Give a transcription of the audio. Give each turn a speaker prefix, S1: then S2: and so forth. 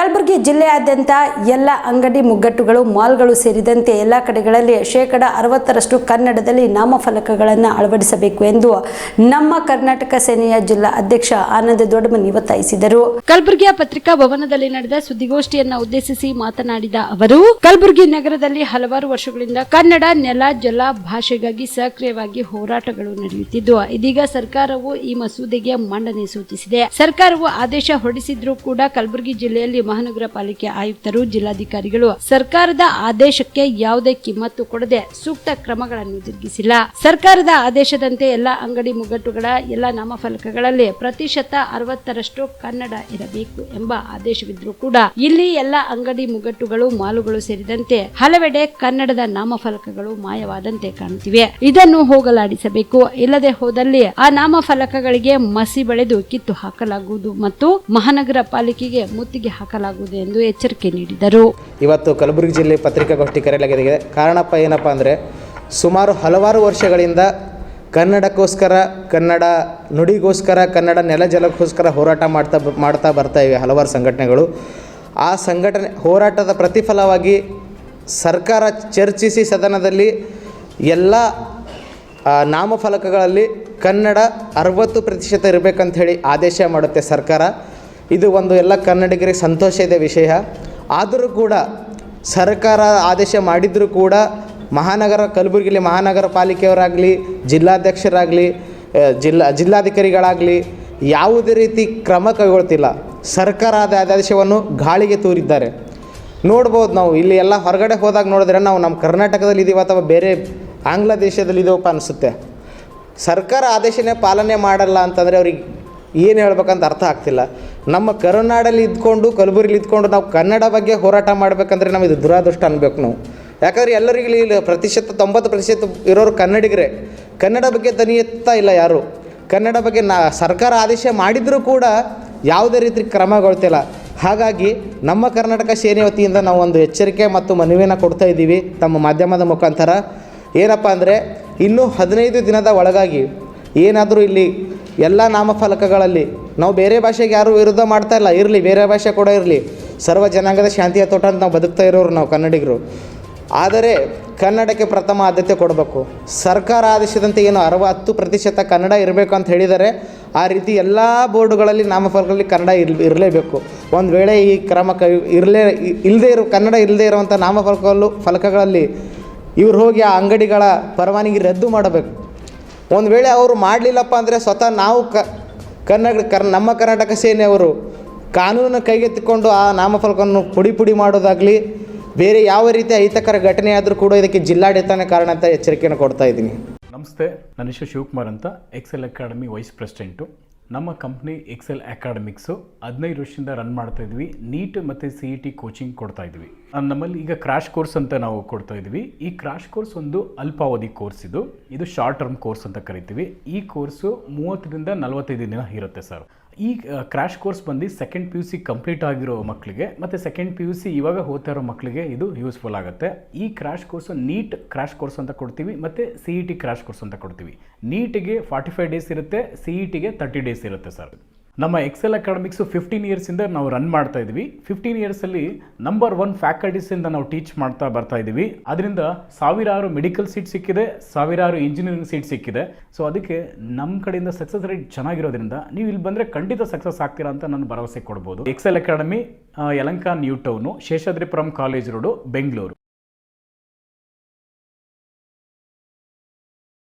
S1: ಕಲಬುರಗಿ ಜಿಲ್ಲೆಯಾದ್ಯಂತ ಎಲ್ಲ ಅಂಗಡಿ ಮುಗ್ಗಟ್ಟುಗಳು ಮಾಲ್ಗಳು ಸೇರಿದಂತೆ ಎಲ್ಲ ಕಡೆಗಳಲ್ಲಿ 60% ಕನ್ನಡದಲ್ಲಿ ನಾಮಫಲಕಗಳನ್ನು ಅಳವಡಿಸಬೇಕು ಎಂದು ನಮ್ಮ ಕರ್ನಾಟಕ ಸೇನೆಯ ಜಿಲ್ಲಾ ಅಧ್ಯಕ್ಷ ಆನಂದ ದೊಡ್ಡಮನಿ ಒತ್ತಾಯಿಸಿದರು. ಕಲಬುರಗಿಯ ಪತ್ರಿಕಾ ಭವನದಲ್ಲಿ ನಡೆದ ಸುದ್ದಿಗೋಷ್ಠಿಯನ್ನು ಉದ್ದೇಶಿಸಿ ಮಾತನಾಡಿದ ಅವರು, ಕಲಬುರಗಿ ನಗರದಲ್ಲಿ ಹಲವಾರು ವರ್ಷಗಳಿಂದ ಕನ್ನಡ ನೆಲ ಜಲ ಭಾಷೆಗಾಗಿ ಸಕ್ರಿಯವಾಗಿ ಹೋರಾಟಗಳು ನಡೆಯುತ್ತಿದ್ದು, ಇದೀಗ ಸರ್ಕಾರವು ಈ ಮಸೂದೆಗೆ ಮಂಡನೆ ಸೂಚಿಸಿದೆ. ಸರ್ಕಾರವು ಆದೇಶ ಹೊರಡಿಸಿದ್ರೂ ಕೂಡ ಕಲಬುರಗಿ ಜಿಲ್ಲೆಯಲ್ಲಿ ಮಹಾನಗರ ಪಾಲಿಕೆ ಆಯುಕ್ತರು, ಜಿಲ್ಲಾಧಿಕಾರಿಗಳು ಸರ್ಕಾರದ ಆದೇಶಕ್ಕೆ ಯಾವುದೇ ಕಿಮ್ಮತ್ತು ಕೊಡದೆ ಸೂಕ್ತ ಕ್ರಮಗಳನ್ನು ಜರುಗಿಸಿಲ್ಲ. ಸರ್ಕಾರದ ಆದೇಶದಂತೆ ಎಲ್ಲ ಅಂಗಡಿ ಮುಗ್ಗಟ್ಟುಗಳ ಎಲ್ಲ ನಾಮಫಲಕಗಳಲ್ಲಿ 60% ಕನ್ನಡ ಇರಬೇಕು ಎಂಬ ಆದೇಶವಿದ್ರೂ ಕೂಡ ಇಲ್ಲಿ ಎಲ್ಲ ಅಂಗಡಿ ಮುಗ್ಗಟ್ಟುಗಳು ಮಾಲುಗಳು ಸೇರಿದಂತೆ ಹಲವೆಡೆ ಕನ್ನಡದ ನಾಮಫಲಕಗಳು ಮಾಯವಾದಂತೆ ಕಾಣುತ್ತಿವೆ. ಇದನ್ನು ಹೋಗಲಾಡಿಸಬೇಕು. ಇಲ್ಲದೆ ಹೋದಲ್ಲಿ ಆ ನಾಮಫಲಕಗಳಿಗೆ ಮಸಿ ಬಳಿದು ಕಿತ್ತು ಹಾಕಲಾಗುವುದು ಮತ್ತು ಮಹಾನಗರ ಪಾಲಿಕೆಗೆ ಮುತ್ತಿಗೆ ಹಾಕಲಾಗುವುದು ಎಂದು ಎಚ್ಚರಿಕೆ ನೀಡಿದರು.
S2: ಇವತ್ತು ಕಲಬುರಗಿ ಜಿಲ್ಲೆ ಪತ್ರಿಕಾಗೋಷ್ಠಿ ಕರೆಯಲಾಗಿದೆ. ಕಾರಣಪ್ಪ ಏನಪ್ಪ ಅಂದರೆ, ಸುಮಾರು ಹಲವಾರು ವರ್ಷಗಳಿಂದ ಕನ್ನಡಕ್ಕೋಸ್ಕರ, ಕನ್ನಡ ನುಡಿಗೋಸ್ಕರ, ಕನ್ನಡ ನೆಲ ಜಲಕ್ಕೋಸ್ಕರ ಹೋರಾಟ ಮಾಡ್ತಾ ಬರ್ತಾ ಇವೆ ಹಲವಾರು ಸಂಘಟನೆಗಳು. ಆ ಹೋರಾಟದ ಪ್ರತಿಫಲವಾಗಿ ಸರ್ಕಾರ ಚರ್ಚಿಸಿ ಸದನದಲ್ಲಿ ಎಲ್ಲ ನಾಮಫಲಕಗಳಲ್ಲಿ ಕನ್ನಡ 60% ಇರಬೇಕಂತ ಹೇಳಿ ಆದೇಶ ಮಾಡುತ್ತೆ ಸರ್ಕಾರ. ಇದು ಒಂದು ಎಲ್ಲ ಕನ್ನಡಿಗರಿಗೆ ಸಂತೋಷ ಇದೆ ವಿಷಯ. ಆದರೂ ಕೂಡ ಸರ್ಕಾರ ಆದೇಶ ಮಾಡಿದರೂ ಕೂಡ ಕಲಬುರಗಿಯಲ್ಲಿ ಮಹಾನಗರ ಪಾಲಿಕೆಯವರಾಗಲಿ, ಜಿಲ್ಲಾಧ್ಯಕ್ಷರಾಗಲಿ, ಜಿಲ್ಲಾಧಿಕಾರಿಗಳಾಗಲಿ ಯಾವುದೇ ರೀತಿ ಕ್ರಮ ಕೈಗೊಳ್ತಿಲ್ಲ. ಸರ್ಕಾರ ಆದೇಶವನ್ನು ಗಾಳಿಗೆ ತೂರಿದ್ದಾರೆ. ನೋಡ್ಬೋದು ನಾವು ಇಲ್ಲಿ ಎಲ್ಲ ಹೊರಗಡೆ ಹೋದಾಗ ನೋಡಿದ್ರೆ ನಾವು ನಮ್ಮ ಕರ್ನಾಟಕದಲ್ಲಿ ಇದ್ದೀವಿ ಅಥವಾ ಬೇರೆ ಆಂಗ್ಲ ದೇಶದಲ್ಲಿ ಇದೀವಪ್ಪ ಅನಿಸುತ್ತೆ. ಸರ್ಕಾರ ಆದೇಶನೇ ಪಾಲನೆ ಮಾಡಲ್ಲ ಅಂತಂದರೆ ಅವ್ರಿಗೆ ಏನು ಹೇಳ್ಬೇಕಂತ ಅರ್ಥ ಆಗ್ತಿಲ್ಲ. ನಮ್ಮ ಕರುನಾಡಲ್ಲಿ ಇದ್ಕೊಂಡು, ಕಲಬುರಗಿಲಿ ಇದ್ಕೊಂಡು ನಾವು ಕನ್ನಡ ಬಗ್ಗೆ ಹೋರಾಟ ಮಾಡಬೇಕಂದ್ರೆ ನಮಗೆ ದುರಾದೃಷ್ಟ ಅನ್ಬೇಕು ನಾವು. ಯಾಕಂದರೆ ಎಲ್ಲರಿಗೂ ಇಲ್ಲಿ 90% ಇರೋರು ಕನ್ನಡಿಗರೇ. ಕನ್ನಡ ಬಗ್ಗೆ ದನಿ ಎತ್ತಾ ಇಲ್ಲ ಯಾರು. ಕನ್ನಡ ಬಗ್ಗೆ ಸರ್ಕಾರ ಆದೇಶ ಮಾಡಿದರೂ ಕೂಡ ಯಾವುದೇ ರೀತಿ ಕ್ರಮಗೊಳ್ತಿಲ್ಲ. ಹಾಗಾಗಿ ನಮ್ಮ ಕರ್ನಾಟಕ ಸೇನೆ ವತಿಯಿಂದ ನಾವು ಒಂದು ಎಚ್ಚರಿಕೆ ಮತ್ತು ಮನವಿಯನ್ನು ಕೊಡ್ತಾ ಇದ್ದೀವಿ ತಮ್ಮ ಮಾಧ್ಯಮದ ಮುಖಾಂತರ. ಏನಪ್ಪ ಅಂದರೆ, ಇನ್ನೂ 15 ದಿನದ ಒಳಗಾಗಿ ಏನಾದರೂ ಇಲ್ಲಿ ಎಲ್ಲ ನಾಮಫಲಕಗಳಲ್ಲಿ ನಾವು ಬೇರೆ ಭಾಷೆಗೆ ಯಾರೂ ವಿರೋಧ ಮಾಡ್ತಾ ಇಲ್ಲ, ಇರಲಿ, ಬೇರೆ ಭಾಷೆ ಕೂಡ ಇರಲಿ, ಸರ್ವ ಜನಾಂಗದ ಶಾಂತಿಯ ತೋಟ ಅಂತ ನಾವು ಬದುಕ್ತಾ ಇರೋರು ನಾವು ಕನ್ನಡಿಗರು. ಆದರೆ ಕನ್ನಡಕ್ಕೆ ಪ್ರಥಮ ಆದ್ಯತೆ ಕೊಡಬೇಕು. ಸರ್ಕಾರ ಆದೇಶದಂತೆ ಏನು 60% ಕನ್ನಡ ಇರಬೇಕು ಅಂತ ಹೇಳಿದರೆ, ಆ ರೀತಿ ಎಲ್ಲ ಬೋರ್ಡುಗಳಲ್ಲಿ ನಾಮಫಲಕಗಳಲ್ಲಿ ಕನ್ನಡ ಇರಲೇಬೇಕು. ಒಂದು ವೇಳೆ ಈ ಕ್ರಮ ಕನ್ನಡ ಇಲ್ಲದೇ ಇರುವಂಥ ಫಲಕಗಳಲ್ಲಿ ಇವ್ರು ಹೋಗಿ ಆ ಅಂಗಡಿಗಳ ಪರವಾನಗಿ ರದ್ದು ಮಾಡಬೇಕು. ಒಂದು ವೇಳೆ ಅವರು ಮಾಡಲಿಲ್ಲಪ್ಪ ಅಂದರೆ ಸ್ವತಃ ನಾವು ನಮ್ಮ ಕರ್ನಾಟಕ ಸೇನೆಯವರು ಕಾನೂನನ್ನು ಕೈಗೆತ್ತಿಕೊಂಡು ಆ ನಾಮಫಲಕವನ್ನು ಪುಡಿ ಮಾಡೋದಾಗಲಿ, ಬೇರೆ ಯಾವ ರೀತಿಯ ಅಹಿತಕರ ಘಟನೆ ಆದರೂ ಕೂಡ ಇದಕ್ಕೆ ಜಿಲ್ಲಾಡಳಿತನೇ ಕಾರಣ ಅಂತ ಎಚ್ಚರಿಕೆಯನ್ನು ಕೊಡ್ತಾ ಇದ್ದೀನಿ.
S3: ನಮಸ್ತೆ, ನನ್ನ ಹೆಸರು ಶಿವಕುಮಾರ್ ಅಂತ, ಎಕ್ಸೆಲ್ ಅಕಾಡೆಮಿ ವೈಸ್ ಪ್ರೆಸಿಡೆಂಟು. ನಮ್ಮ ಕಂಪ್ನಿ ಎಕ್ಸೆಲ್ ಅಕಾಡೆಮಿಕ್ಸು 15 ವರ್ಷದಿಂದ ರನ್ ಮಾಡ್ತಾ ಇದ್ವಿ. ನೀಟ್ ಮತ್ತು CET ಕೋಚಿಂಗ್ ಕೊಡ್ತಾ ಇದ್ವಿ. ನಮ್ಮಲ್ಲಿ ಈಗ ಕ್ರಾಶ್ ಕೋರ್ಸ್ ಅಂತ ನಾವು ಕೊಡ್ತಾ ಇದ್ವಿ. ಈ ಕ್ರಾಶ್ ಕೋರ್ಸ್ ಒಂದು ಅಲ್ಪಾವಧಿ ಕೋರ್ಸ್. ಇದು ಶಾರ್ಟ್ ಟರ್ಮ್ ಕೋರ್ಸ್ ಅಂತ ಕರಿತೀವಿ. ಈ ಕೋರ್ಸು 30ರಿಂದ 45 ದಿನ ಇರುತ್ತೆ ಸರ್. ಈ ಕ್ರಾಶ್ ಕೋರ್ಸ್ ಬಂದು ಸೆಕೆಂಡ್ PUC ಕಂಪ್ಲೀಟ್ ಆಗಿರೋ ಮಕ್ಕಳಿಗೆ ಮತ್ತು ಸೆಕೆಂಡ್ PUC ಇವಾಗ ಓದ್ತಾ ಇರೋ ಮಕ್ಕಳಿಗೆ ಇದು ಯೂಸ್ಫುಲ್ ಆಗುತ್ತೆ. ಈ crash course NEET crash course ಅಂತ ಕೊಡ್ತೀವಿ ಮತ್ತು CET ಕ್ರಾಶ್ ಕೋರ್ಸ್ ಅಂತ ಕೊಡ್ತೀವಿ. ನೀಟಿಗೆ 45 ಡೇಸ್ ಇರುತ್ತೆ, CETಗೆ 30 ಡೇಸ್ ಇರುತ್ತೆ ಸರ್. ನಮ್ಮ ಎಕ್ಸೆಲ್ ಅಕಾಡೆಮಿಕ್ಸು 15 ಇಯರ್ಸಿಂದ ನಾವು ರನ್ ಮಾಡ್ತಾ ಇದ್ವಿ. 15 ಇಯರ್ಸಲ್ಲಿ ನಂಬರ್ 1 ಫ್ಯಾಕಲ್ಟೀಸಿಂದ ನಾವು ಟೀಚ್ ಮಾಡ್ತಾ ಬರ್ತಾ ಇದ್ದೀವಿ. ಅದರಿಂದ ಸಾವಿರಾರು ಮೆಡಿಕಲ್ ಸೀಟ್ ಸಿಕ್ಕಿದೆ, ಸಾವಿರಾರು ಇಂಜಿನಿಯರಿಂಗ್ ಸೀಟ್ ಸಿಕ್ಕಿದೆ. ಸೊ ಅದಕ್ಕೆ ನಮ್ಮ ಕಡೆಯಿಂದ ಸಕ್ಸಸ್ ರೇಟ್ ಚೆನ್ನಾಗಿರೋದ್ರಿಂದ ನೀವು ಇಲ್ಲಿ ಬಂದರೆ ಖಂಡಿತ ಸಕ್ಸಸ್ ಆಗ್ತೀರಾ ಅಂತ ನಾನು ಭರವಸೆ ಕೊಡ್ಬೋದು. Excel academy Yelahanka new town, Seshadripuram college road, Bengaluru.